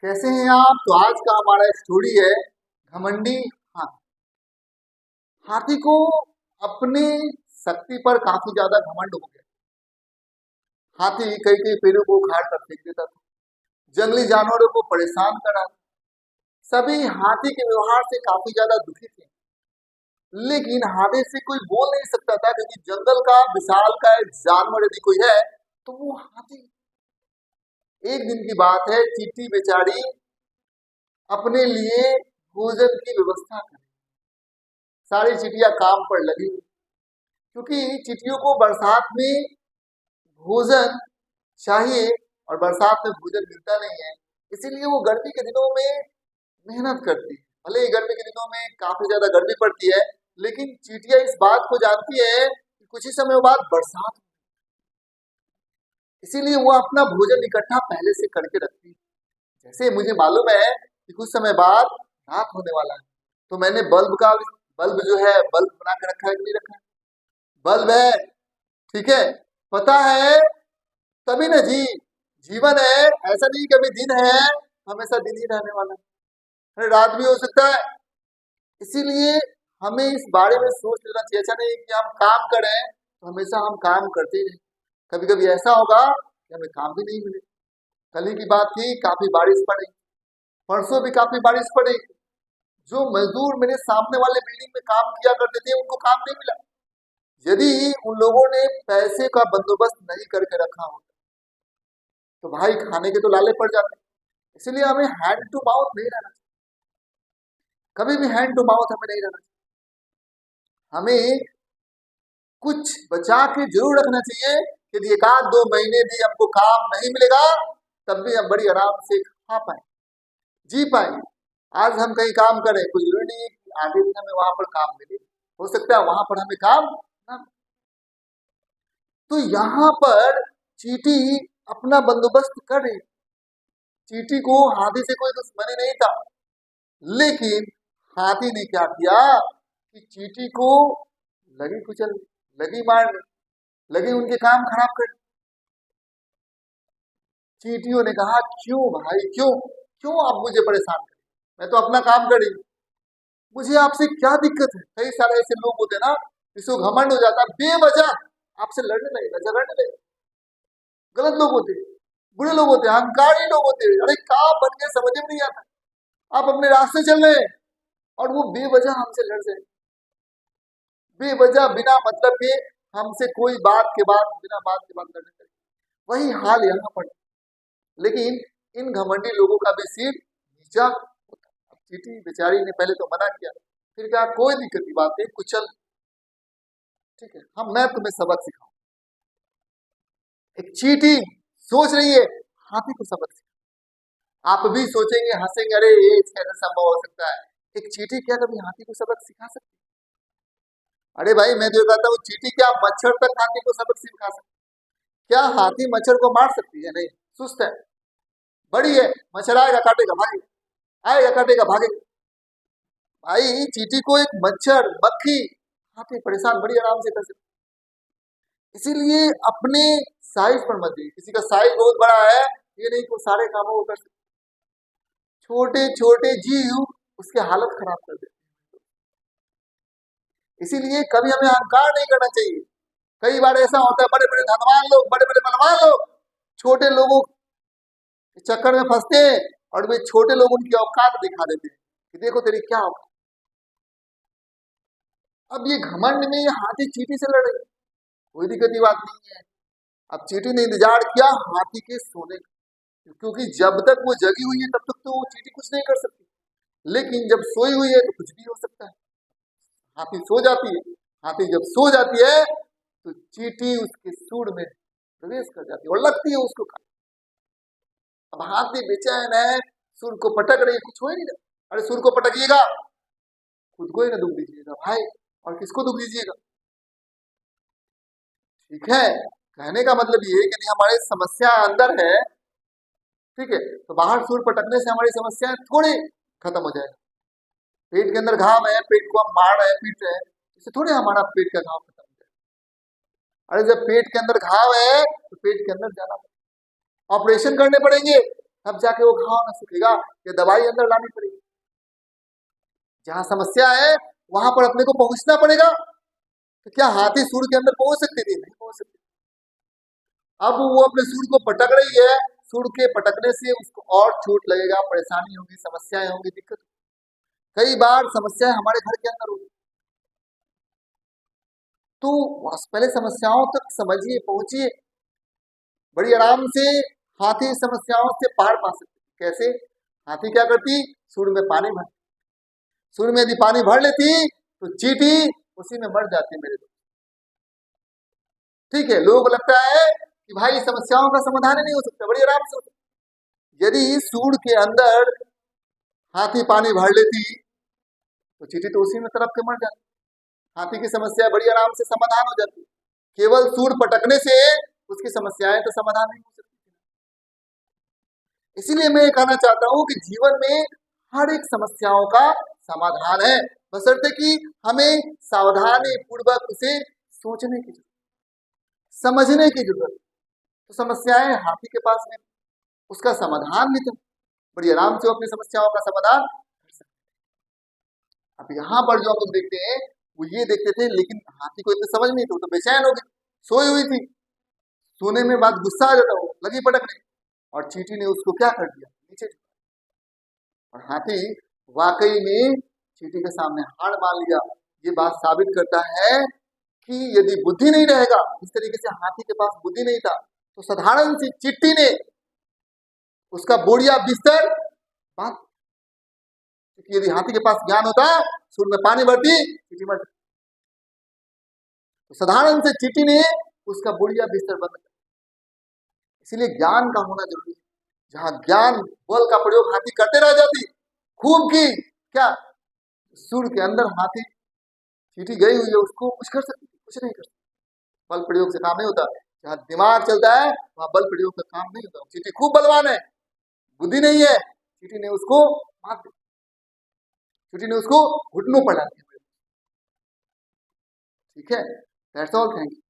कैसे हैं आप? तो आज का हमारा स्टोरी है घमंडी हाथी। हाथी को अपने शक्ति पर काफी ज्यादा घमंड हो गया। हाथी कई कई पेड़ों को उखाड़ कर फेंक देता था, जंगली जानवरों को परेशान कर रहा था। सभी हाथी के व्यवहार से काफी ज्यादा दुखी थे, लेकिन हाथी से कोई बोल नहीं सकता था क्योंकि जंगल का विशाल का एक जानवर यदि कोई है तो वो हाथी। एक दिन की बात है, चींटी बेचारी अपने लिए भोजन की व्यवस्था कर, सारी चींटियां काम पर लगी क्योंकि चींटियों को बरसात में भोजन चाहिए और बरसात में भोजन मिलता नहीं है, इसीलिए वो गर्मी के दिनों में मेहनत करती है। भले ही गर्मी के दिनों में काफी ज्यादा गर्मी पड़ती है, लेकिन चींटियां इस बात को जानती है कि कुछ ही समय बाद बरसात, इसीलिए वो अपना भोजन इकट्ठा पहले से करके रखती है। जैसे मुझे मालूम है कि कुछ समय बाद रात होने वाला है, तो मैंने बल्ब जो है बल्ब बना के रखा है कि नहीं रखा है? बल्ब है, ठीक है, पता है तभी ना जी, जीवन है, ऐसा नहीं कभी दिन है, हमेशा दिन ही रहने वाला है, अरे रात भी हो सकता है। इसीलिए हमें इस बारे में सोच लेना चाहिए। ऐसा नहीं कि हम काम करें तो हमेशा हम काम करते ही रहें, कभी कभी ऐसा होगा कि हमें काम भी नहीं मिले। कल ही की बात थी, काफी बारिश पड़ी, परसों भी काफी बारिश पड़ी। जो मजदूर मेरे सामने वाले बिल्डिंग में काम किया करते थे उनको काम नहीं मिला। यदि उन लोगों ने पैसे का बंदोबस्त नहीं करके रखा होता तो भाई खाने के तो लाले पड़ जाते। इसलिए हमें हैंड टू माउथ नहीं रहना चाहिए, कभी भी हैंड टू माउथ हमें नहीं रहना चाहिए। हमें कुछ बचा के जरूर रखना चाहिए कि यदि एक आध 2 महीने भी हमको काम नहीं मिलेगा तब भी हम बड़ी आराम से खा पाए, जी पाए। आज हम कहीं काम करें, कोई जरूरी नहीं है कि आगे दिन हमें वहां पर काम मिले, हो सकता है वहां पर हमें काम ना। तो यहाँ पर चींटी अपना बंदोबस्त कर रही। चींटी को हाथी से कोई दुश्मनी नहीं था, लेकिन हाथी ने क्या किया कि चींटी को लगी कुचल, लगी मारने, लगी उनके काम खराब कर। चींटियों ने कहा क्यों भाई, क्यों क्यों आप मुझे परेशान करें, मैं तो अपना काम कर रही हूँ, मुझे आपसे क्या दिक्कत है। कई सारे ऐसे लोग होते ना जिसको घमंड हो जाता, बेवजह आपसे लड़ने लगेगा, झगड़ने लगेगा। गलत लोग होते, बुरे लोग होते, अहंकारी लोग होते। अरे काम बन के समझ में नहीं आता, आप अपने रास्ते चल रहे हैं और वो बेवजह हमसे लड़ जाए, बेवजह बिना मतलब के हमसे कोई बात के बाद बिना बात के बाद लड़ने लगे। वही हाल यहाँ पर, लेकिन इन घमंडी लोगों का भी सिर नीचा होता। अब चींटी बेचारी ने पहले तो मना किया, फिर कहा कोई दिक्कत की बात नहीं, कुचल, ठीक है, हम मैं तुम्हें सबक सिखाऊं। एक चींटी सोच रही है हाथी को सबक सिखा। आप भी सोचेंगे, हंसेंगे, अरे ये कैसे संभव हो सकता है, एक चींटी क्या कभी हाथी को सबक सिखा सकती? अरे भाई मैं तो कहता हूँ चींटी क्या मच्छर तक हाथी को सबक सिखा सकती? क्या हाथी मच्छर को मार सकती है? नहीं, सुस्त है, बड़ी है, मच्छर आएगा काटेगा भागेगा, आएगा काटेगा भागेगा। भाई चींटी को एक मच्छर मक्खी हाथी परेशान बड़ी आराम से कर सकते। इसीलिए अपने साइज पर मत देखिए, किसी का साइज बहुत बड़ा है ये नहीं को सारे कामों को कर सकते। छोटे छोटे जीव उसकी हालत खराब कर देते। इसीलिए कभी हमें अहंकार नहीं करना चाहिए। कई बार ऐसा होता है, बड़े बड़े धनवान लोग, बड़े बड़े बलवान लोग छोटे लोगों के चक्कर में फंसते हैं और वे छोटे लोग उनकी औकात दिखा देते हैं कि देखो तेरी क्या औकात। अब ये घमंड में ये हाथी चींटी से लड़ रही, कोई दिक्कत की बात नहीं है। अब चींटी ने इंतजार किया हाथी के सोने का, क्योंकि जब तक वो जगी हुई है तब तक तो वो चींटी कुछ नहीं कर सकती, लेकिन जब सोई हुई है तो कुछ भी हो सकता है। हाथी सो जाती है, हाथी जब सो जाती है तो चींटी उसके सूंड में प्रवेश कर जाती है और लगती है उसको खाने। अब हाथी बेचैन है, सूंड को पटक रही, कुछ हो ही नहीं रहा। अरे सूंड को पटकिएगा, खुद को ही ना दुख दीजिएगा भाई, और किसको दुख दीजिएगा? ठीक है, कहने का मतलब ये है कि हमारी समस्या अंदर है, ठीक है, तो बाहर सूंड पटकने से हमारी समस्या थोड़ी खत्म हो जाएगी। पेट के अंदर घाव है, पेट को हम मार रहे हैं, पीट रहे हैं, इससे थोड़ी हमारा पेट का घाव खत्म हो जाएगा। अरे जब पेट के अंदर घाव है तो पेट के अंदर जाना, ऑपरेशन करने पड़ेंगे, तब जाके वो घाव न सूखेगा, ये दवाई अंदर लानी पड़ेगी। जहां समस्या है वहां पर अपने को पहुंचना पड़ेगा। तो क्या हाथी सूर के अंदर पहुंच सकती थी? नहीं पहुंच सकती। अब वो अपने सूर को पटक रही है, सूर के पटकने से उसको और चोट लगेगा, परेशानी होगी, समस्याएं होंगी, दिक्कत। कई बार समस्याएं हमारे घर के अंदर होगी, तो पहले समस्याओं तक समझिए, पहुंचिए। बड़ी आराम से हाथी समस्याओं से पार पा सकती। कैसे? हाथी क्या करती? सूर में पानी भर, सूर में यदि पानी भर लेती तो चींटी उसी में मर जाती मेरे दोस्त। ठीक है, लोगों को लगता है कि भाई समस्याओं का समाधान ही नहीं हो सकता, बड़ी आराम से हो सकता। यदि सूर के अंदर हाथी पानी भर लेती तो चींटी तो उसी में तरफ के मर जाती। हाथी की समस्या बड़ी आराम से समाधान हो जाती। केवल सूर पटकने से उसकी समस्याएं तो समाधान नहीं हो सकती। इसीलिए मैं ये कहना चाहता हूं कि जीवन में हर एक समस्याओं का समाधान है, बशर्ते कि हमें सावधानी पूर्वक उसे सोचने की जरूरत, समझने की जरूरत। तो समस्याएं हाथी के पास में, उसका समाधान भी तो बड़ी आराम से अपनी समस्याओं का समाधान कर सकते। अब यहाँ पर जो हम लोग देखते हैं वो ये देखते थे, लेकिन हाथी को इतनी समझ नहीं थी, वो तो बेचैन हो गई, सोई हुई थी। सोने में बात गुस्सा आ जाता, वो लगी पटकने, और चींटी ने उसको क्या कर दिया? नीचे। और हाथी वाकई में चींटी के सामने हार मान लिया। ये बात साबित करता है कि यदि बुद्धि नहीं रहेगा, इस तरीके से हाथी के पास बुद्धि नहीं था, तो साधारण सी चींटी ने उसका बोरिया बिस्तर बांध, क्योंकि यदि हाथी के पास ज्ञान होता, सूर में पानी भरती, चींटी मर जाती। तो साधारण से चींटी ने उसका बोरिया बिस्तर बंद कर। इसीलिए ज्ञान का होना जरूरी है। जहां ज्ञान बल का प्रयोग हाथी करते रह जाती, खूब की क्या सूर के अंदर हाथी, चींटी गई हुई है, उसको कुछ कर सकती? कुछ नहीं कर सकती। बल प्रयोग से काम नहीं होता। जहां दिमाग चलता है वहां बल प्रयोग का काम नहीं होता। चींटी खूब बलवान है, बुद्धि नहीं है, चींटी ने उसको मार दिया, चींटी ने उसको घुटनों पर डाल दिया। ठीक है, दैट्स ऑल, थैंक यू।